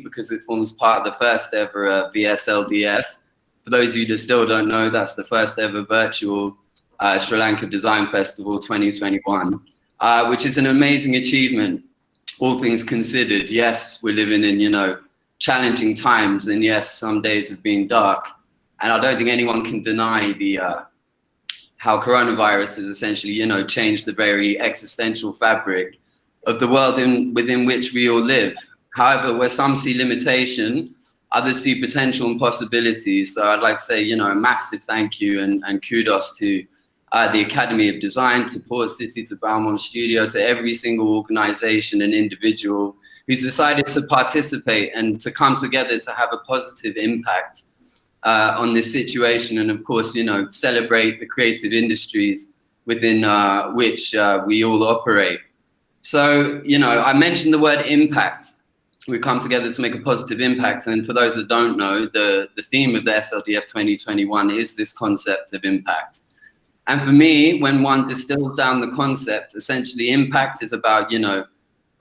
because it forms part of the first ever SLDF. For those of you that still don't know, that's the first ever virtual Sri Lanka Design Festival 2021, which is an amazing achievement, all things considered. Yes, we're living in, challenging times, and yes, some days have been dark. And I don't think anyone can deny how coronavirus has essentially, changed the very existential fabric of the world within which we all live. However, where some see limitation, others see potential and possibilities. So I'd like to say, a massive thank you and kudos to the Academy of Design, to Port City, to Balmond Studio, to every single organization and individual who's decided to participate and to come together to have a positive impact on this situation, and of course, celebrate the creative industries within which we all operate. So, I mentioned the word impact. We come together to make a positive impact, and for those that don't know, the theme of the SLDF 2021 is this concept of impact. And for me, when one distills down the concept, essentially impact is about,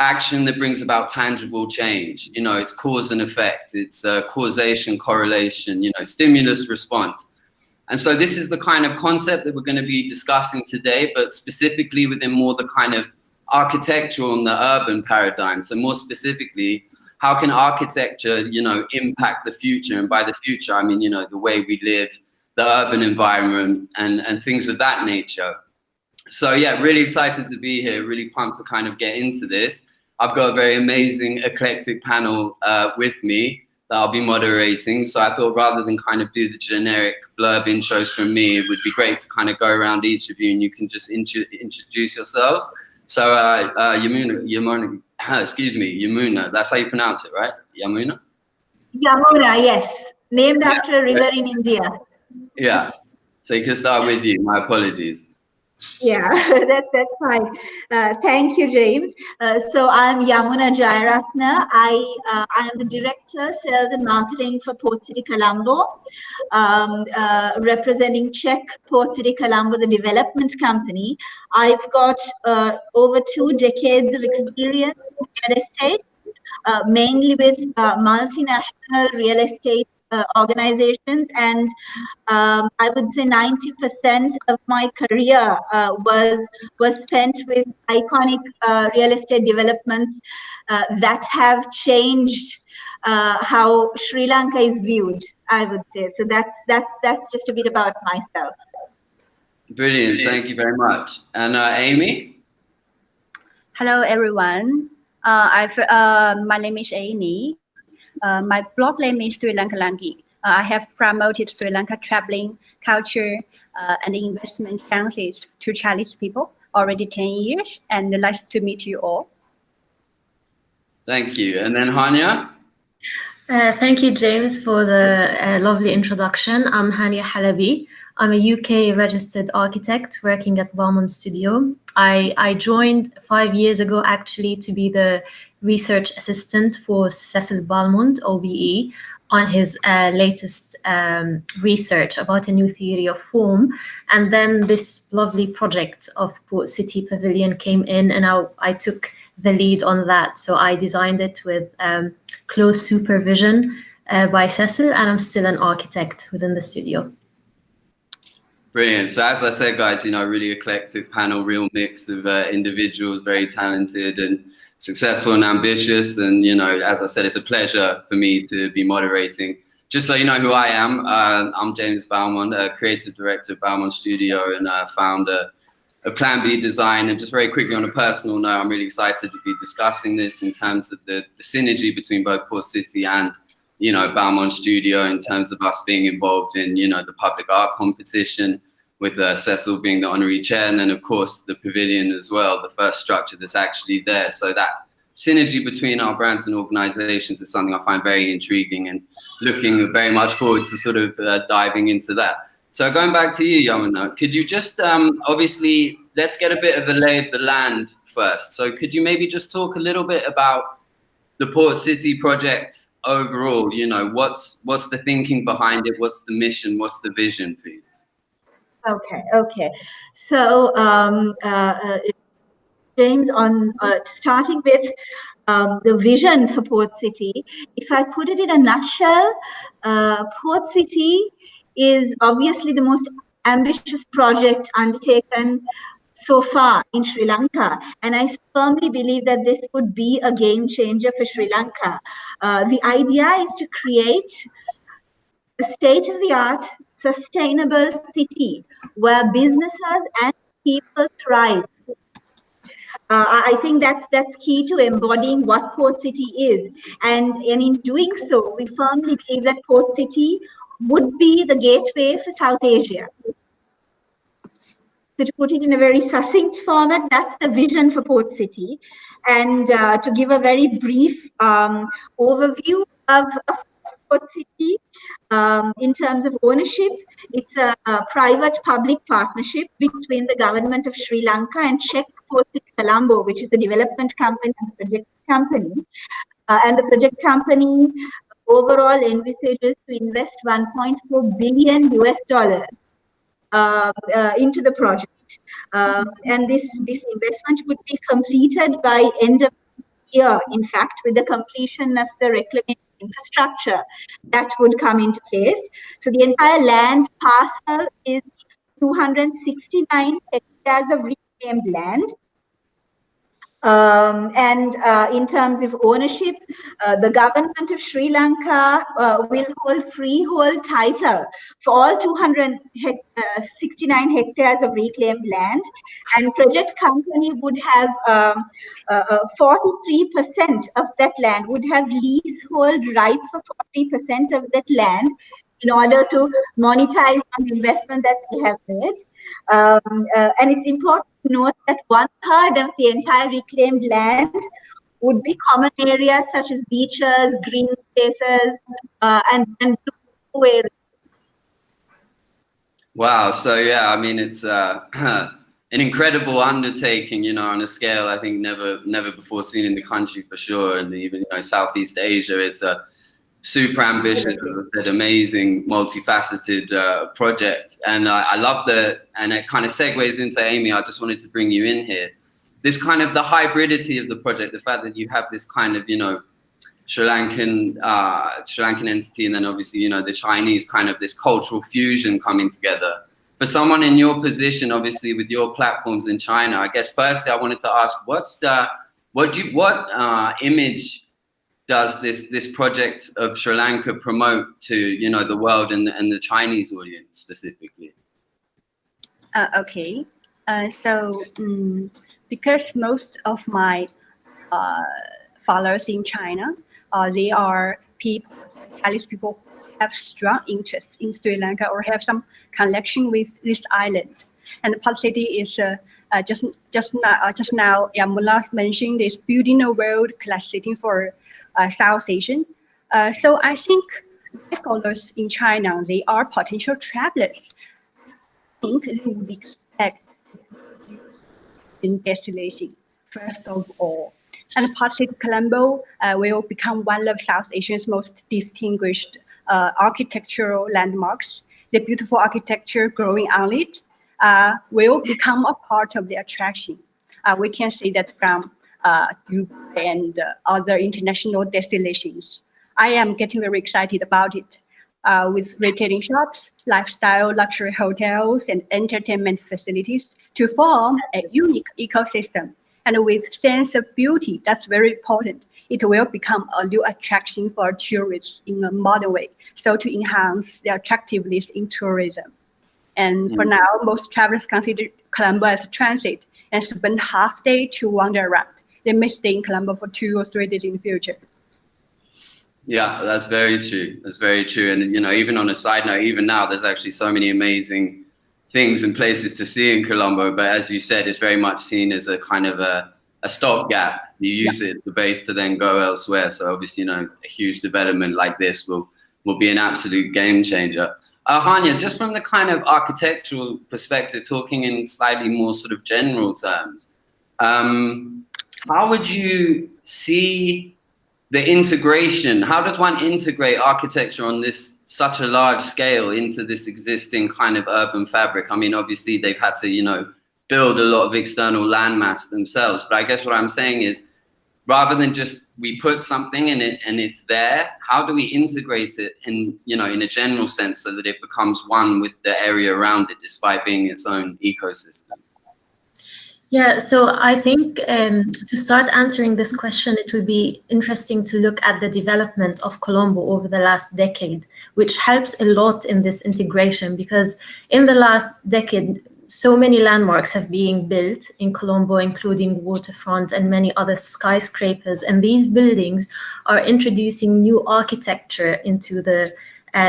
action that brings about tangible change. It's cause and effect, it's causation, correlation, stimulus, response. And so this is the kind of concept that we're going to be discussing today, but specifically within more the kind of architectural and the urban paradigm. So more specifically, how can architecture, impact the future? And by the future, I mean, the way we live, the urban environment, and things of that nature. So yeah, really excited to be here, really pumped to kind of get into this. I've got a very amazing eclectic panel with me that I'll be moderating. So I thought rather than kind of do the generic blurb intros from me, it would be great to kind of go around each of you and you can just introduce yourselves. So Yamuna, that's how you pronounce it, right? Yamuna? Yamuna, yes. Named after a river in India. Yeah, so you can start with you. My apologies. Yeah, that's fine. Thank you, James. So I'm Yamuna Jayaratne. I am the Director, Sales and Marketing for Port City Colombo, representing Czech Port City Colombo, the development company. I've got over 2 decades of experience in real estate, mainly with multinational real estate organizations, and I would say 90% of my career was spent with iconic real estate developments that have changed how Sri Lanka is viewed, I would say. So that's just a bit about myself. Brilliant, thank you very much. And Amy? Hello, everyone. My name is Amy. My blog name is Sri Lanka Langi. I have promoted Sri Lanka traveling, culture, and investment chances to Chinese people already 10 years, and nice to meet you all. Thank you. And then Hanya? Thank you, James, for the lovely introduction. I'm Hanya Halabi. I'm a UK registered architect working at Balmond Studio. I joined 5 years ago, actually, to be the research assistant for Cecil Balmond, OBE, on his latest research about a new theory of form. And then this lovely project of Port City Pavilion came in, and I took the lead on that. So I designed it with close supervision by Cecil, and I'm still an architect within the studio. Brilliant. So as I said, guys, really eclectic panel, real mix of individuals, very talented and successful and ambitious. And, as I said, it's a pleasure for me to be moderating. Just so you know who I am, I'm James Balmond, creative director of Balmond Studio and founder of Plan B Design. And just very quickly on a personal note, I'm really excited to be discussing this in terms of the synergy between both Port City and Balmond Studio, in terms of us being involved in, the public art competition, with Cecil being the honorary chair, and then of course the pavilion as well, the first structure that's actually there. So that synergy between our brands and organizations is something I find very intriguing, and looking very much forward to sort of diving into that. So going back to you, Yamuna, could you just, obviously, let's get a bit of a lay of the land first. So could you maybe just talk a little bit about the Port City project overall? What's the thinking behind it? What's the mission? What's the vision, please? Okay. So James, on starting with the vision for Port City, if I put it in a nutshell, Port City is obviously the most ambitious project undertaken so far in Sri Lanka. And I firmly believe that this would be a game changer for Sri Lanka. The idea is to create a state-of-the-art, sustainable city where businesses and people thrive. I think that's key to embodying what Port City is. And in doing so, we firmly believe that Port City would be the gateway for South Asia. So to put it in a very succinct format, that's the vision for Port City. And to give a very brief overview of Port City, in terms of ownership, it's a private-public partnership between the government of Sri Lanka and Czech Port City Colombo, which is the development company and project company. And the project company overall envisages to invest $1.4 billion into the project. And this investment would be completed by end of year, in fact, with the completion of the reclamation infrastructure that would come into place. So the entire land parcel is 269 hectares of reclaimed land. And in terms of ownership, the government of Sri Lanka will hold freehold title for all 269 hectares of reclaimed land, and project company would have 43% of that land, would have leasehold rights for 40% of that land in order to monetize on the investment that they have made. And it's important to note that 1/3 of the entire reclaimed land would be common areas such as beaches, green spaces, and blue areas. Wow. So yeah, I mean, it's an incredible undertaking, you know, on a scale I think never before seen in the country for sure, and even Southeast Asia is a super ambitious, as I said, amazing, multifaceted project. And I love and it kind of segues into Amy. I just wanted to bring you in here. This kind of the hybridity of the project, the fact that you have this kind of, Sri Lankan entity, and then obviously, the Chinese kind of this cultural fusion coming together. For someone in your position, obviously with your platforms in China, I guess firstly I wanted to ask, what image does this project of Sri Lanka promote to the world and the Chinese audience specifically? Okay, so because most of my followers in China, they are Chinese people who have strong interest in Sri Lanka or have some connection with this island. And Port City is just now Yamuna mentioned is building a world-class city for South Asian. So I think my followers in China, they are potential travelers. I think they would expect in destination first of all. And Port City Colombo will become one of South Asia's most distinguished architectural landmarks. The beautiful architecture growing on it will become a part of the attraction. We can see that from Dubai and other international destinations. I am getting very excited about it. With retailing shops, lifestyle, luxury hotels, and entertainment facilities to form a unique ecosystem. And with sense of beauty, that's very important. It will become a new attraction for tourists in a modern way. So to enhance the attractiveness in tourism. And for now, most travelers consider Colombo as transit and spend half day to wander around. They may stay in Colombo for 2 or 3 days in the future. Yeah, that's very true. That's very true. And even on a side note, even now, there's actually so many amazing things and places to see in Colombo. But as you said, it's very much seen as a kind of a stopgap. You use it, the base, to then go elsewhere. So obviously, a huge development like this will be an absolute game changer. Hanya, just from the kind of architectural perspective, talking in slightly more sort of general terms, how would you see the integration? How does one integrate architecture on such a large scale into this existing kind of urban fabric? I mean, obviously they've had to, build a lot of external landmass themselves. But I guess what I'm saying is, rather than just we put something in it and it's there, how do we integrate it in, you know, in a general sense so that it becomes one with the area around it, despite being its own ecosystem? Yeah, so I think to start answering this question, it would be interesting to look at the development of Colombo over the last decade, which helps a lot in this integration, because in the last decade, so many landmarks have been built in Colombo, including waterfront and many other skyscrapers. And these buildings are introducing new architecture into the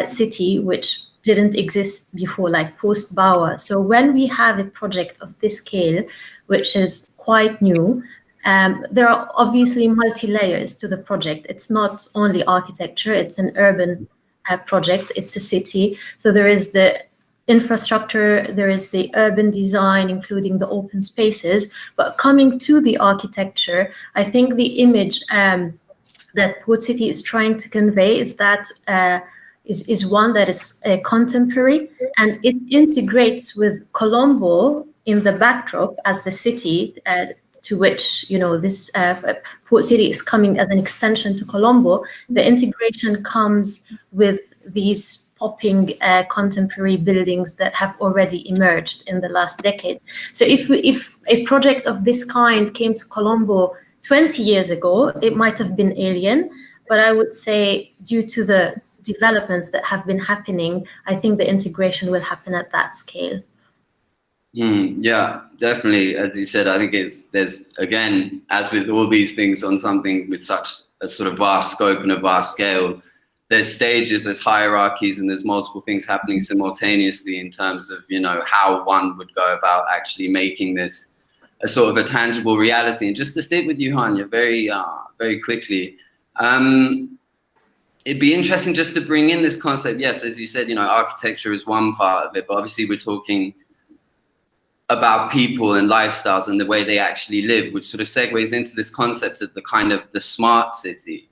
city, which didn't exist before, like post-Bauer. So when we have a project of this scale, which is quite new, there are obviously multi-layers to the project. It's not only architecture, it's an urban project, it's a city. So there is the infrastructure, there is the urban design, including the open spaces. But coming to the architecture, I think the image that Port City is trying to convey is that is one that is contemporary, and it integrates with Colombo in the backdrop as the city to which, you know, this Port City is coming as an extension to Colombo. The integration comes with these popping contemporary buildings that have already emerged in the last decade. So if a project of this kind came to Colombo 20 years ago, it might have been alien, but I would say due to the developments that have been happening, I think the integration will happen at that scale. Yeah, definitely. As you said, I think there's, again, as with all these things on something with such a sort of vast scope and a vast scale, there's stages, there's hierarchies, and there's multiple things happening simultaneously in terms of, you know, how one would go about actually making this a sort of a tangible reality. And just to stick with you, Hanya, very quickly, it'd be interesting just to bring in this concept. Yes, as you said, you know, architecture is one part of it, but obviously we're talking about people and lifestyles and the way they actually live, which sort of segues into this concept of the kind of the smart city.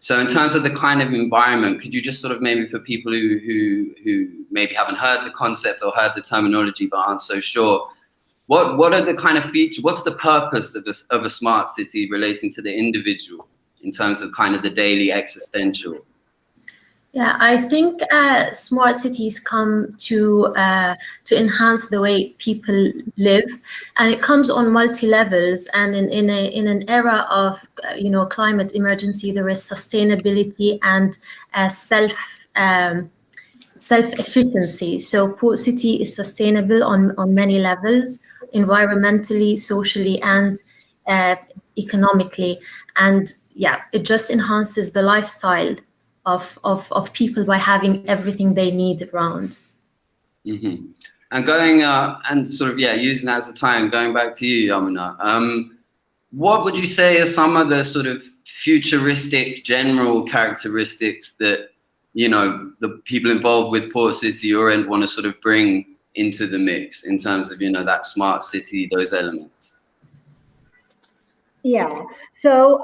So in terms of the kind of environment, could you just sort of maybe for people who maybe haven't heard the concept or heard the terminology but aren't so sure, what are the kind of features, what's the purpose of a smart city relating to the individual in terms of kind of the daily existential? Yeah, I think smart cities come to enhance the way people live, and it comes on multi levels. And in an era of climate emergency, there is sustainability and self efficiency. So Port City is sustainable on many levels, environmentally, socially, and economically. And yeah, it just enhances the lifestyle of people by having everything they need around. Mm-hmm. And going and sort of using that as a time, going back to you, Yamuna, what would you say are some of the sort of futuristic general characteristics that, you know, the people involved with Port City or end want to sort of bring into the mix in terms of, you know, that smart city, those elements? Yeah. So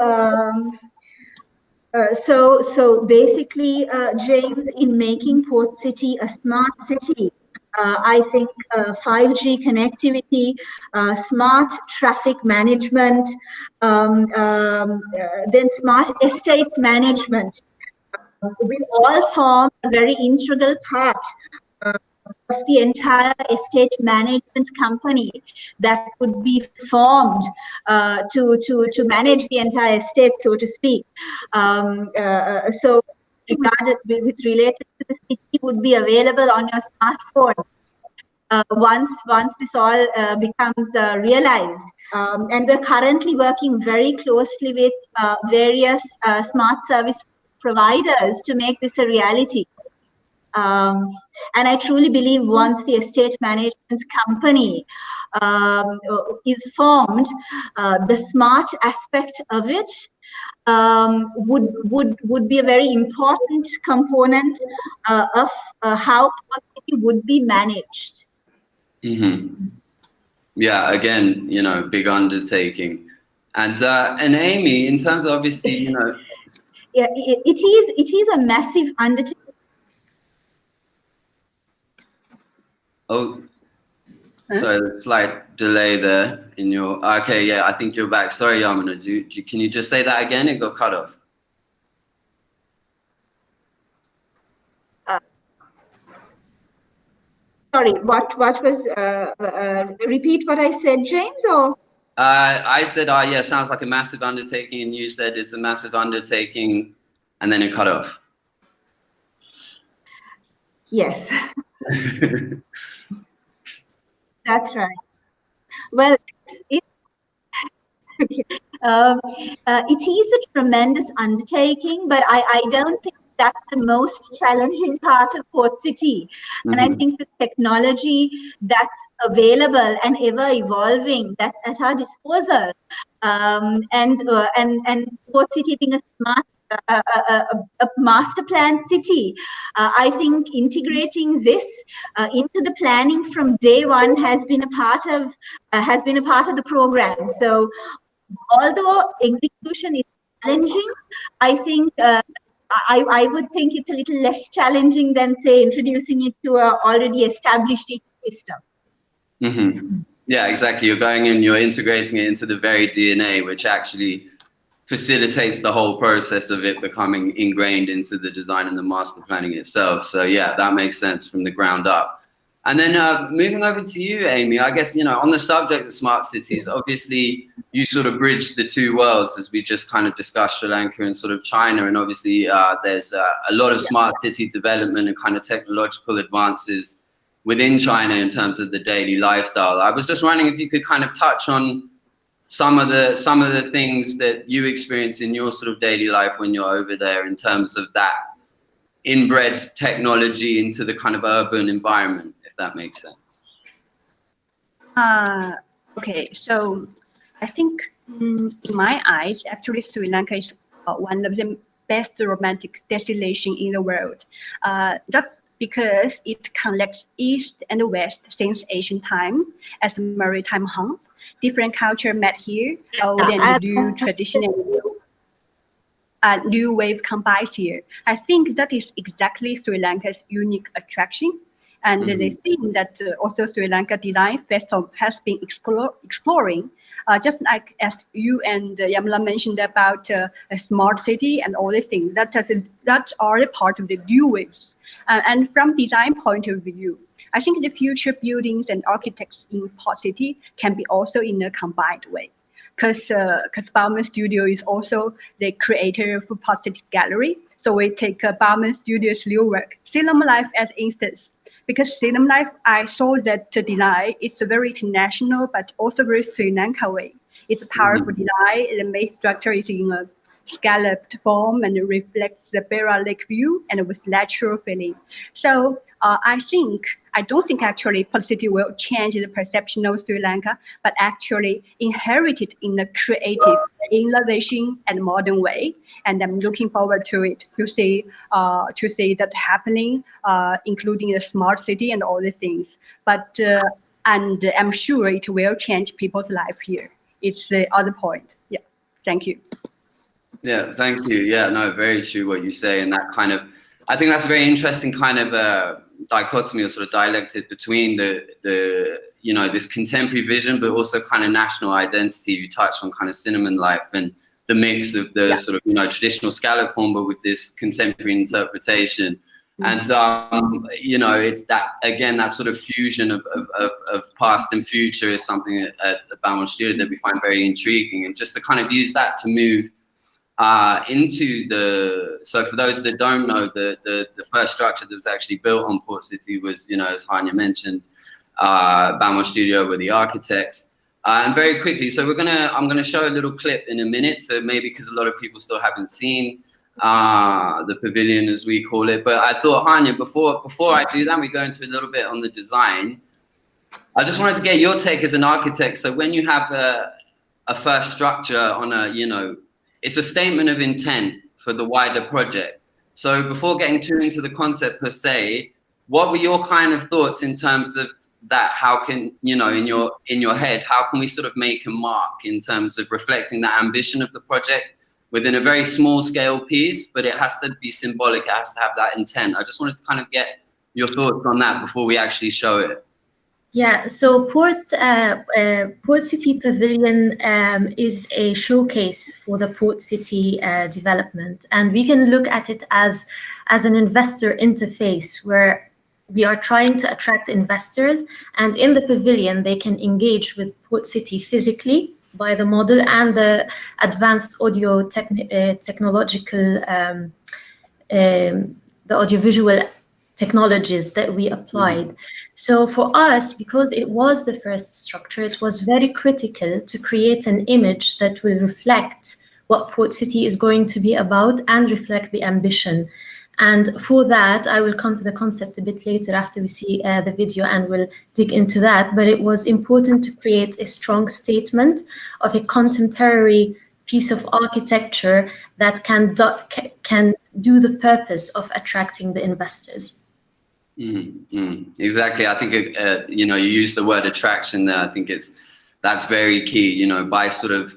basically, James, in making Port City a smart city, I think 5G connectivity, smart traffic management, then smart estate management will all form a very integral part of the entire estate management company that would be formed to manage the entire estate, so to speak. So regarded with related to the city would be available on your smartphone once this all becomes realized. And we're currently working very closely with various smart service providers to make this a reality. And I truly believe once the estate management company is formed, the smart aspect of it would be a very important component of how Port would be managed. Mm-hmm. Yeah, again, you know, big undertaking. And Amy, in terms of obviously, you know, yeah, it is a massive undertaking. Oh, sorry, the slight delay there in your, okay, yeah, I think you're back. Sorry, Yamuna, can you just say that again? It got cut off. Sorry, what was, repeat what I said, James, or? I said, yeah, sounds like a massive undertaking, and you said it's a massive undertaking, and then it cut off. Yes. That's right. Well, it is a tremendous undertaking, but I don't think that's the most challenging part of Port City. And I think the technology that's available and ever evolving, that's at our disposal, and Port City being a smart, a master plan city, I think integrating this into the planning from day one has been a part of the program. So although execution is challenging, I think I would think it's a little less challenging than, say, introducing it to a already established ecosystem. Yeah, exactly. You're going in, you're integrating it into the very DNA, which actually facilitates the whole process of it becoming ingrained into the design and the master planning itself. So yeah, that makes sense from the ground up. And then moving over to you, Amy, I guess, on the subject of smart cities, obviously you sort of bridge the two worlds, as we just kind of discussed Sri Lanka and sort of China. And obviously there's a lot of smart city development and kind of technological advances within China in terms of the daily lifestyle. I was just wondering if you could kind of touch on some of the things that you experience in your sort of daily life when you're over there in terms of that inbred technology into the kind of urban environment, if that makes sense. Okay, so I think in my eyes, actually Sri Lanka is one of the best romantic destinations in the world. That's because it connects East and West since ancient time as a maritime hub. Different culture met here, old and new, traditional and new wave combined here. I think that is exactly Sri Lanka's unique attraction. And the thing that also Sri Lanka Design Festival has been exploring, just like as you and Yamuna mentioned about a smart city and all these things, that's all part of the new waves. And from design point of view, I think the future buildings and architects in Port City can be also in a combined way. Because Bauman Studio is also the creator of Port City Gallery. So we take Bauman Studio's new work, Cinema Life as instance. Because Cinema Life, I saw that the design, it's a very international, but also very Sri Lanka way. It's a powerful design. The main structure is in a scalloped form and it reflects the Beira Lake view and with natural feeling. So I don't think actually Port City will change the perception of Sri Lanka, but actually inherit it in a creative, innovation and modern way. And I'm looking forward to it, to see that happening, including the smart city and all these things. But and I'm sure it will change people's life here. It's the other point. Yeah, thank you. Yeah, thank you. Yeah, no, very true what you say, and that kind of, I think that's a very interesting kind of dichotomy or sort of dialectic between the this contemporary vision, but also kind of national identity. You touched on kind of cinnamon life and the mix of the sort of traditional scallop form, but with this contemporary interpretation. And it's that again, that sort of fusion of past and future is something at the Bauman Studio that we find very intriguing, and just to kind of use that to move into so for those that don't know, the first structure that was actually built on Port City was, as Hanya mentioned, Bauman Studio were the architects. And very quickly, so I'm gonna show a little clip in a minute, so maybe because a lot of people still haven't seen the pavilion as we call it. But I thought, Hanya, before I do that, we go into a little bit on the design. I just wanted to get your take as an architect. So when you have a first structure on it's a statement of intent for the wider project. So before getting too into the concept per se, what were your kind of thoughts in terms of that? How can, in your head, how can we sort of make a mark in terms of reflecting that ambition of the project within a very small scale piece, but it has to be symbolic, it has to have that intent. I just wanted to kind of get your thoughts on that before we actually show it. Yeah, so Port City Pavilion is a showcase for the Port City development, and we can look at it as an investor interface where we are trying to attract investors, and in the pavilion they can engage with Port City physically by the model and the advanced technological the audiovisual technologies that we applied. So for us, because it was the first structure, it was very critical to create an image that will reflect what Port City is going to be about and reflect the ambition. And for that, I will come to the concept a bit later after we see the video, and we'll dig into that. But it was important to create a strong statement of a contemporary piece of architecture that can do the purpose of attracting the investors. Exactly. I think you know, you use the word attraction there. I think that's very key. You know, by sort of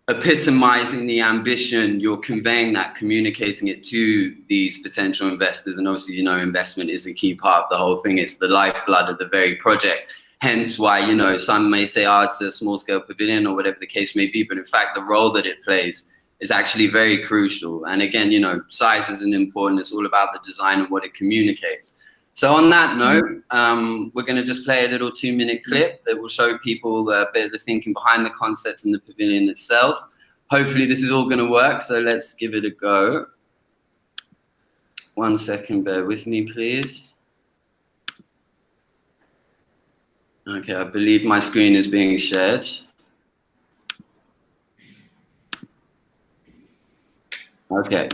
epitomizing the ambition, you're conveying that, communicating it to these potential investors. And obviously, you know, investment is a key part of the whole thing. It's the lifeblood of the very project. Hence why, you know, some may say, oh, it's a small scale pavilion or whatever the case may be. But in fact, the role that it plays is actually very crucial. And again, you know, size isn't important. It's all about the design and what it communicates. So on that note, we're going to just play a little 2-minute clip that will show people a bit of the thinking behind the concept in the pavilion itself. Hopefully this is all going to work. So let's give it a go. 1 second, bear with me, please. Okay, I believe my screen is being shared. Okay.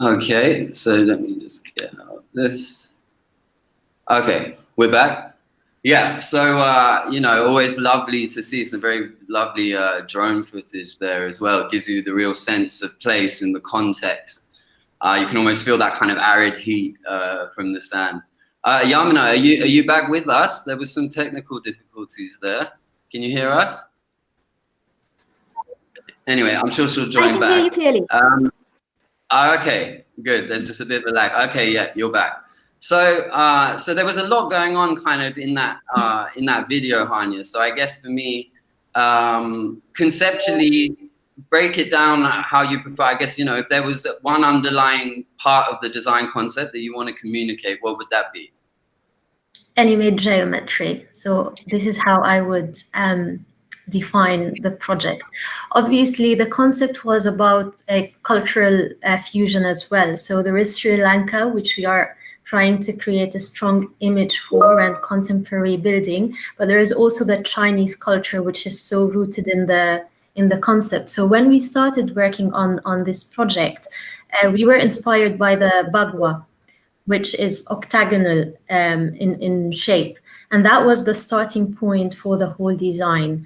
Okay, so let me just get out this. Okay, we're back. Yeah, so, you know, always lovely to see some very lovely drone footage there as well. It gives you the real sense of place in the context. You can almost feel that kind of arid heat from the sand. Yamuna, are you back with us? There was some technical difficulties there. Can you hear us? Anyway, I'm sure she'll join back. I can hear you clearly. Okay, good. There's just a bit of a lag. Okay, yeah, you're back. So, so there was a lot going on kind of in that video, Hanya. So I guess for me, conceptually, break it down how you prefer. I guess, you know, if there was one underlying part of the design concept that you want to communicate, what would that be? Animate geometry. So this is how I would define the project. Obviously, the concept was about a cultural fusion as well. So there is Sri Lanka, which we are trying to create a strong image for, and contemporary building, but there is also the Chinese culture, which is so rooted in the in the concept. So when we started working on this project, we were inspired by the bagua, which is octagonal in shape. And that was the starting point for the whole design.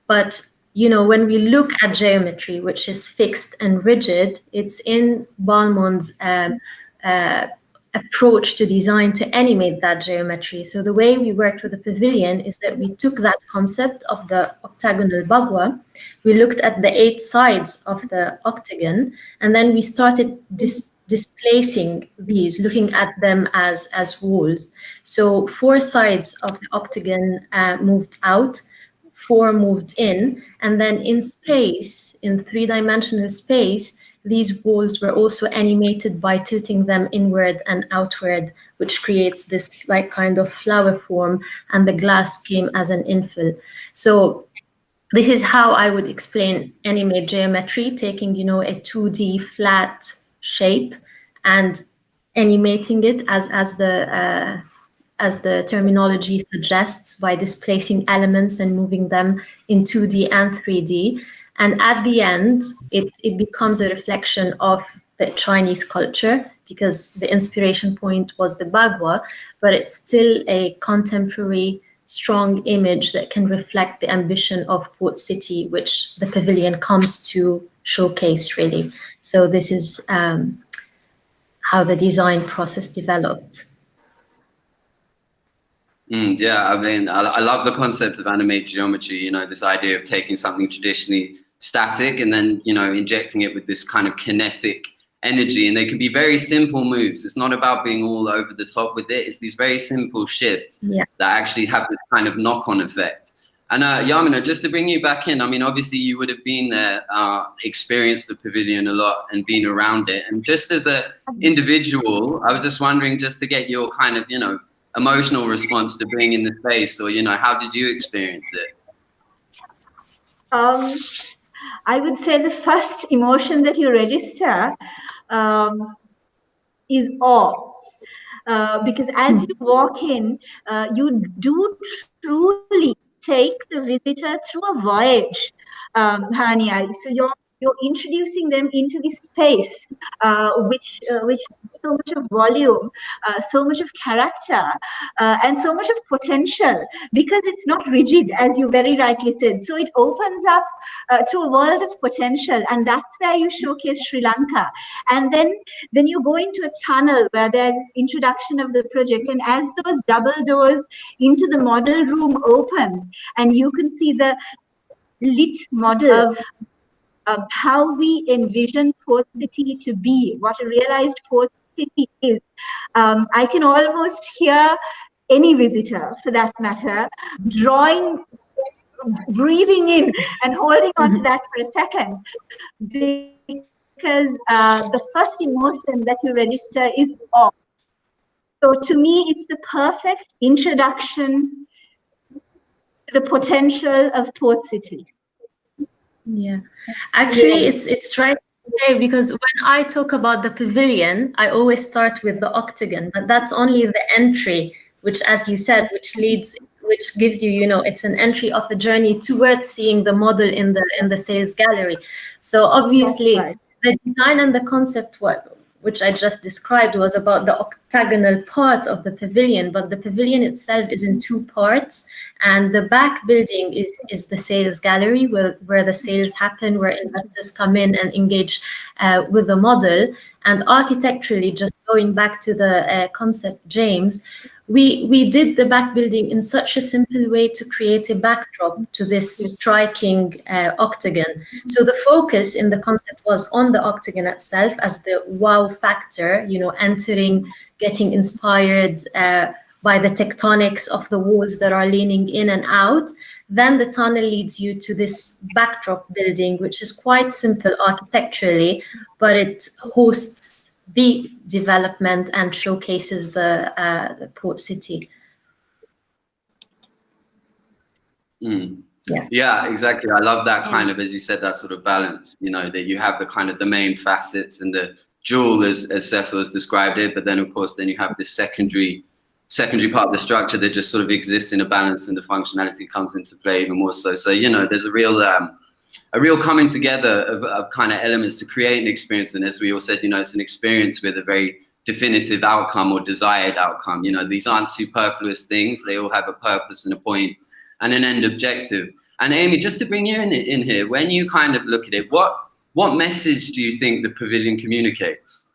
But when we look at geometry, which is fixed and rigid, it's in Balmond's approach to design to animate that geometry. So the way we worked with the pavilion is that we took that concept of the octagonal bagua, we looked at the 8 sides of the octagon, and then we started displacing these, looking at them as walls. So 4 sides of the octagon moved out, 4 moved in, and then in space, in 3-dimensional space, these walls were also animated by tilting them inward and outward, which creates this like kind of flower form, and the glass came as an infill. So this is how I would explain animate geometry, taking, a 2D flat shape and animating it as the terminology suggests, by displacing elements and moving them in 2D and 3D. And at the end, it becomes a reflection of the Chinese culture, because the inspiration point was the bagua, but it's still a contemporary, strong image that can reflect the ambition of Port City, which the pavilion comes to showcase, really. So this is how the design process developed. Yeah, I mean, I love the concept of animate geometry, this idea of taking something traditionally static and then, injecting it with this kind of kinetic energy. And they can be very simple moves. It's not about being all over the top with it. It's these very simple shifts that actually have this kind of knock-on effect. And Yamuna, just to bring you back in, I mean, obviously you would have been there, experienced the pavilion a lot and been around it. And just as an individual, I was just wondering, just to get your kind of, emotional response to being in the space, or, how did you experience it? I would say the first emotion that you register is awe. Because as you walk in, you do truly take the visitor through a voyage, Hanya. So you're introducing them into this space, which so much of volume, so much of character, and so much of potential, because it's not rigid, as you very rightly said. So it opens up to a world of potential, and that's where you showcase Sri Lanka. And then you go into a tunnel where there's introduction of the project, and as those double doors into the model room open, and you can see the lit model of how we envision Port City to be, what a realized Port City is. I can almost hear any visitor, for that matter, breathing in and holding on to that for a second, because the first emotion that you register is awe. So to me, it's the perfect introduction to the potential of Port City. Yeah, actually, it's right there, because when I talk about the pavilion, I always start with the octagon, but that's only the entry, which, as you said, which gives you, it's an entry of a journey towards seeing the model in the sales gallery. So obviously, the design and the concept, which I just described, was about the octagonal part of the pavilion, but the pavilion itself is in 2 parts. And the back building is the sales gallery, where the sales happen, where investors come in and engage with the model. And architecturally, just going back to the concept, James, we did the back building in such a simple way to create a backdrop to this striking octagon. So the focus in the concept was on the octagon itself as the wow factor, entering, getting inspired by the tectonics of the walls that are leaning in and out. Then the tunnel leads you to this backdrop building, which is quite simple architecturally, but it hosts the development and showcases the Port City. Yeah, exactly. I love that kind of, as you said, that sort of balance, that you have the kind of the main facets and the jewel, as Cecil has described it, but then of course, then you have this secondary part of the structure that just sort of exists in a balance, and the functionality comes into play even more so. So, there's a real real coming together of kind of elements to create an experience. And as we all said, you know, it's an experience with a very definitive outcome or desired outcome. You know, these aren't superfluous things. They all have a purpose and a point and an end objective. And Amy, just to bring you in here, when you kind of look at it, what message do you think the pavilion communicates?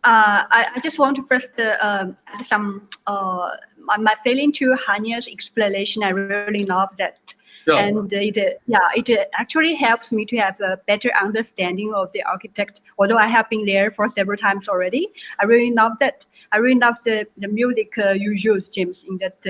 I just want to first some my feeling to Hanya's explanation. I really love that. Sure. And it actually helps me to have a better understanding of the architect. Although I have been there for several times already, I really love that. I really love the music you use, James, in that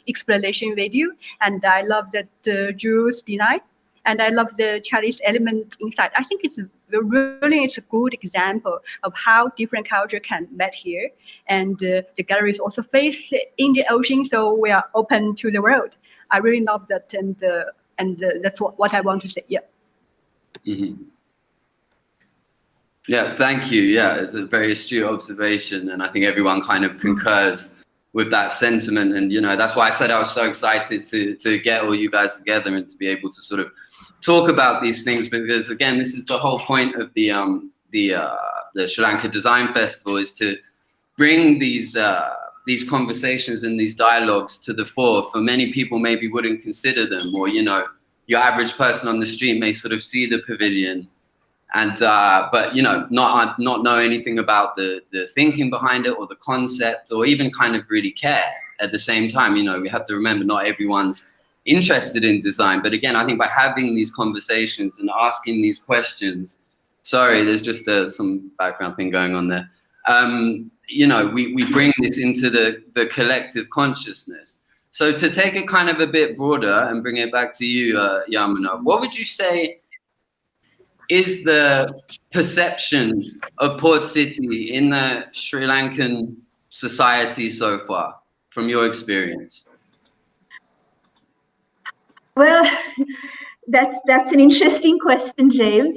explanation video, and I love that Jules Binay, and I love the Chinese element inside. I think it's a good example of how different culture can meet here, and the gallery is also faced in the ocean, so we are open to the world. I really love that, and that's what I want to say. Yeah. Mm-hmm. Yeah, thank you. Yeah, it's a very astute observation, and I think everyone kind of concurs with that sentiment. And you know, that's why I said I was so excited to get all you guys together and to be able to sort of talk about these things, because again, this is the whole point of the Sri Lanka Design Festival, is to bring these conversations and these dialogues to the fore. For many people maybe wouldn't consider them, or you know, your average person on the street may sort of see the pavilion and but you know, not know anything about the thinking behind it or the concept, or even kind of really care at the same time. You know, we have to remember not everyone's interested in design, but again, I think by having these conversations and asking these questions, sorry, there's just some background thing going on there. You know, we bring this into the collective consciousness. So to take it kind of a bit broader and bring it back to you, Yamuna, what would you say is the perception of Port City in the Sri Lankan society so far, from your experience? Well, that's an interesting question, James.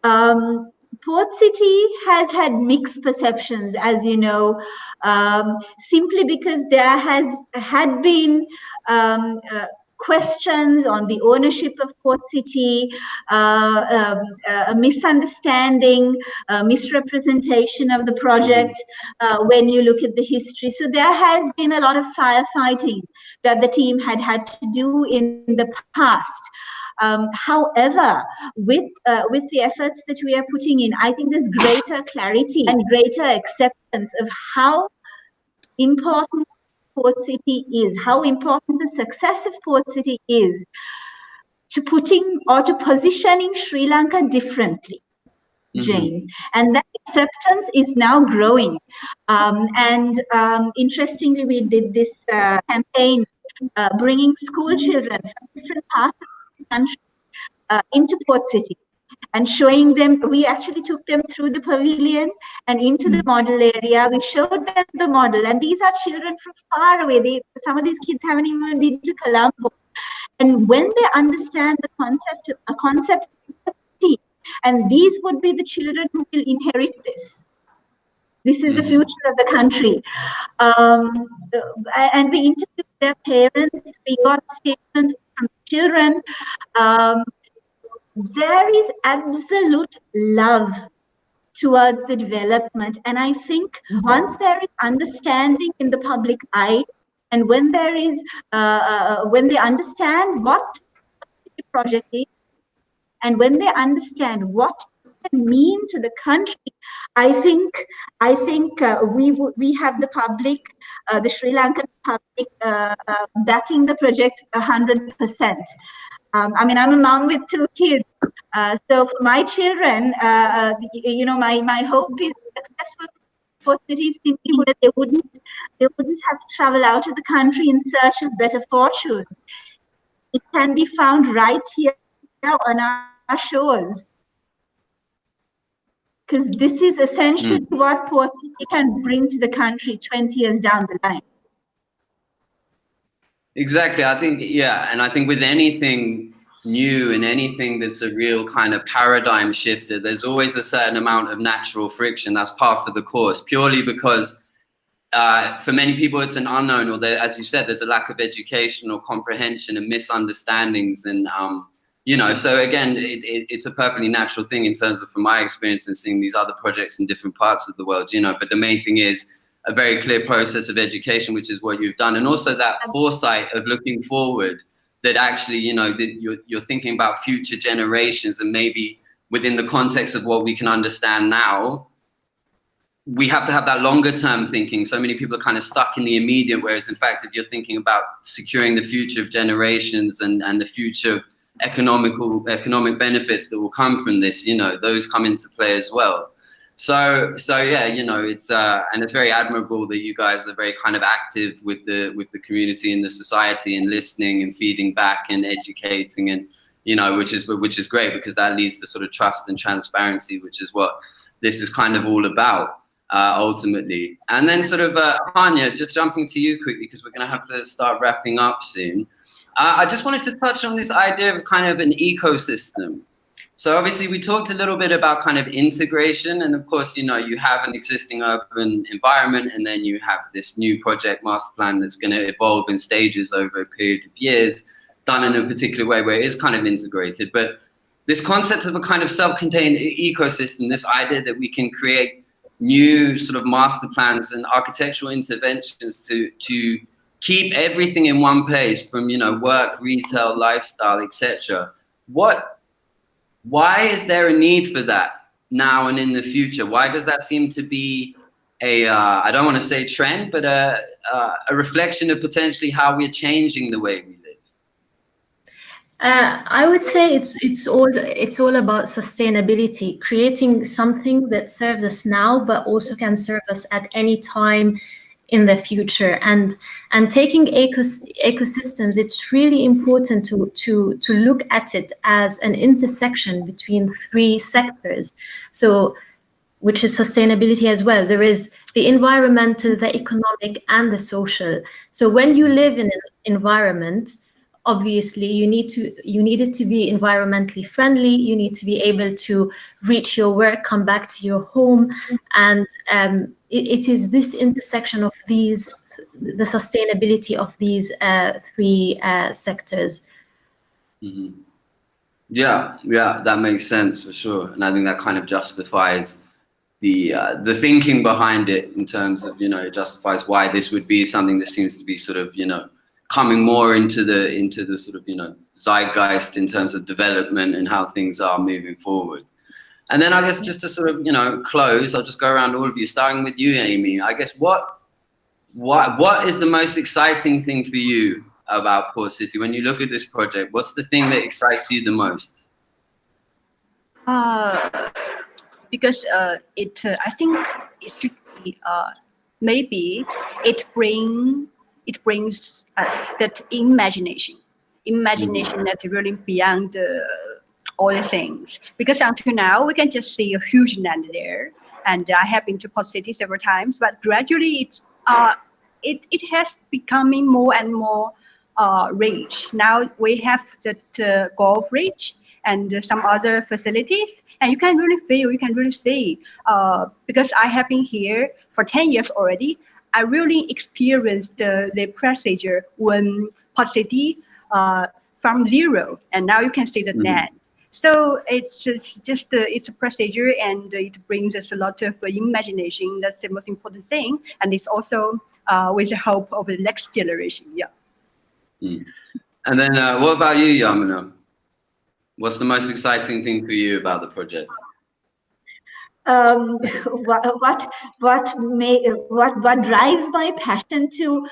Port City has had mixed perceptions, as you know, simply because there had been questions on the ownership of Port City, a misunderstanding, misrepresentation of the project when you look at the history. So there has been a lot of firefighting that the team had to do in the past. However, with the efforts that we are putting in, I think there's greater clarity and greater acceptance of how important Port City is, how important the success of Port City is to putting or to positioning Sri Lanka differently, James. And that acceptance is now growing. Interestingly, we did this campaign bringing school children from different parts of the country into Port City and showing them. We actually took them through the pavilion and into the model area. We showed them the model, and these are children from far away. Some of these kids haven't even been to Colombo. And when they understand the concept of city, and these would be the children who will inherit this. This is the future of the country. And we interviewed their parents. We got statements from children. There is absolute love towards the development. And I think once there is understanding in the public eye, and when there is, when they understand what the project is, and when they understand what it can mean to the country, I think we have the public, the Sri Lankan public, backing the project 100%. I mean, I'm a mom with 2 kids, so for my children, you know, my hope is successful for cities simply that they wouldn't have to travel out of the country in search of better fortunes. It can be found right here on our shores, because this is essentially what Port City can bring to the country 20 years down the line. Exactly. I think, yeah. And I think with anything new and anything that's a real kind of paradigm shifter, there's always a certain amount of natural friction. That's part of the course, purely because for many people, it's an unknown, or there, as you said, there's a lack of education or comprehension and misunderstandings. And, you know, so again, it's a perfectly natural thing in terms of, from my experience and seeing these other projects in different parts of the world, you know, but the main thing is a very clear process of education, which is what you've done. And also that foresight of looking forward, that actually, you know, that you're thinking about future generations, and maybe within the context of what we can understand now, we have to have that longer term thinking. So many people are kind of stuck in the immediate, whereas in fact, if you're thinking about securing the future of generations and the future of economic benefits that will come from this, you know, those come into play as well. So yeah, you know, it's and it's very admirable that you guys are very kind of active with the community and the society, and listening and feeding back and educating, and you know, which is great, because that leads to sort of trust and transparency, which is what this is kind of all about. Ultimately. And then sort of Hanya, just jumping to you quickly, because we're going to have to start wrapping up soon. I just wanted to touch on this idea of kind of an ecosystem. So obviously we talked a little bit about kind of integration, and of course, you know, you have an existing urban environment, and then you have this new project master plan that's going to evolve in stages over a period of years, done in a particular way where it is kind of integrated. But this concept of a kind of self-contained ecosystem, this idea that we can create new sort of master plans and architectural interventions to keep everything in one place, from, you know, work, retail, lifestyle, etc. Why is there a need for that now and in the future? Why does that seem to be a I don't want to say trend, but a reflection of potentially how we're changing the way we live? I would say it's all about sustainability, creating something that serves us now, but also can serve us at any time in the future. And taking ecosystems, it's really important to look at it as an intersection between three sectors. So, which is sustainability as well. There is the environmental, the economic, and the social. So when you live in an environment, obviously you need it to be environmentally friendly. You need to be able to reach your work, come back to your home, and it is this intersection of these, the sustainability of these three sectors. Mm-hmm. Yeah, that makes sense for sure, and I think that kind of justifies the thinking behind it, in terms of, you know, it justifies why this would be something that seems to be sort of, you know, coming more into the sort of, you know, zeitgeist in terms of development and how things are moving forward. And then I guess just to sort of, you know, close, I'll just go around all of you, starting with you, Amy. I guess what is the most exciting thing for you about Port City when you look at this project? What's the thing that excites you the most? Because I think it should be maybe it brings us that imagination that's really beyond all the things. Because until now we can just see a huge land there, and I have been to Port City several times, but gradually it has becoming more and more rich. Now we have that golf range and some other facilities, and you can really feel, you can really see, because I have been here for 10 years already. I really experienced the procedure when Port City from zero, and now you can see the land. So it's just it's a procedure, and it brings us a lot of imagination. That's the most important thing, and it's also with the help of the next generation. Yeah. And then what about you, Yamuna? What's the most exciting thing for you about the project? What drives my passion to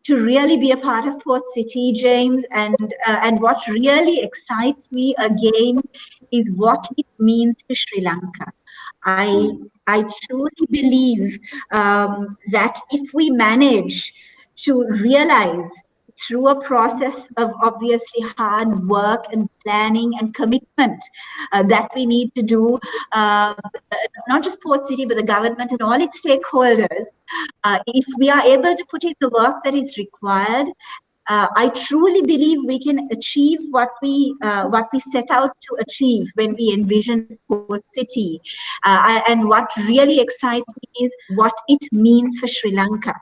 really be a part of Port City, James, and what really excites me again is what it means to Sri Lanka. I truly believe that if we manage to realize, through a process of obviously hard work and planning and commitment that we need to do, not just Port City, but the government and all its stakeholders, if we are able to put in the work that is required, I truly believe we can achieve what we set out to achieve when we envision Port City. And what really excites me is what it means for Sri Lanka.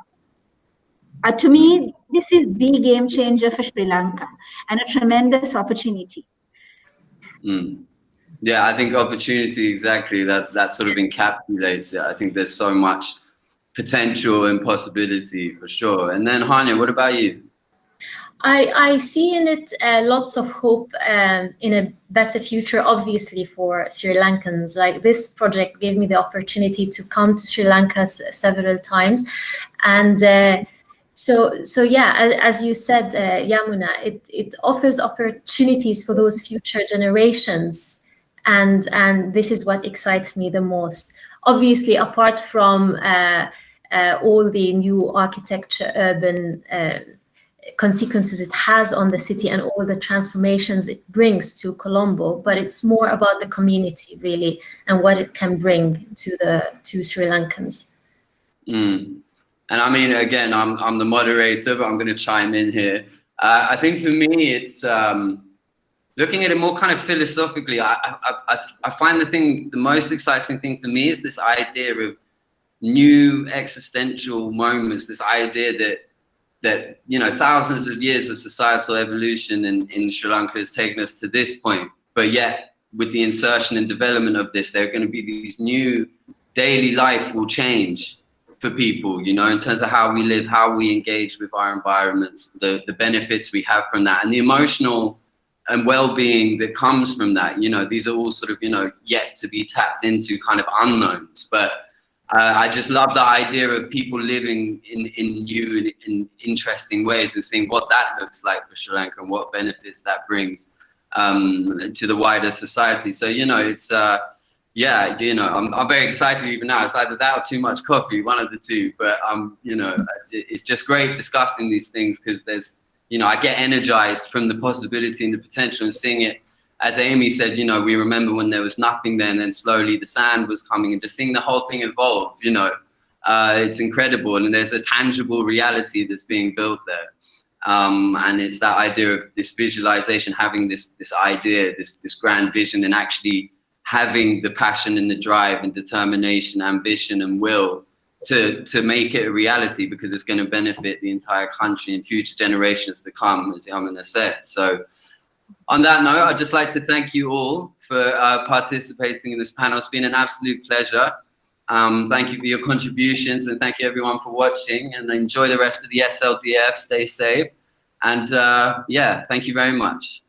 To me, this is the game changer for Sri Lanka and a tremendous opportunity. Yeah, I think opportunity, exactly, that sort of encapsulates it. I think there's so much potential and possibility for sure. And then Hanya, what about you? I see in it lots of hope in a better future, obviously, for Sri Lankans. Like, this project gave me the opportunity to come to Sri Lanka several times. And so yeah, as you said, Yamuna, it offers opportunities for those future generations. And this is what excites me the most. Obviously, apart from all the new architecture, urban consequences it has on the city and all the transformations it brings to Colombo, but it's more about the community really and what it can bring to Sri Lankans. And I mean, again, I'm the moderator, but I'm going to chime in here. I think for me, it's looking at it more kind of philosophically. I find the most exciting thing for me is this idea of new existential moments. This idea that thousands of years of societal evolution in Sri Lanka has taken us to this point, but yet with the insertion and development of this, there are going to be these new daily life will change for people, in terms of how we live, how we engage with our environments, the benefits we have from that, and the emotional and well-being that comes from that. These are all sort of, yet to be tapped into kind of unknowns, but I just love the idea of people living in new and interesting ways and seeing what that looks like for Sri Lanka and what benefits that brings to the wider society. So, it's, I'm very excited even now. It's either that or too much coffee, one of the two. But, it's just great discussing these things because there's, I get energized from the possibility and the potential and seeing it. As Amy said, we remember when there was nothing then, and slowly the sand was coming, and just seeing the whole thing evolve, it's incredible. And there's a tangible reality that's being built there. And it's that idea of this visualization, having this idea, this grand vision, and actually having the passion and the drive and determination, ambition and will to make it a reality, because it's going to benefit the entire country and future generations to come, as Yamuna said. So, on that note, I'd just like to thank you all for participating in this panel. It's been an absolute pleasure. Thank you for your contributions, and thank you everyone for watching, and enjoy the rest of the SLDF. Stay safe. And thank you very much.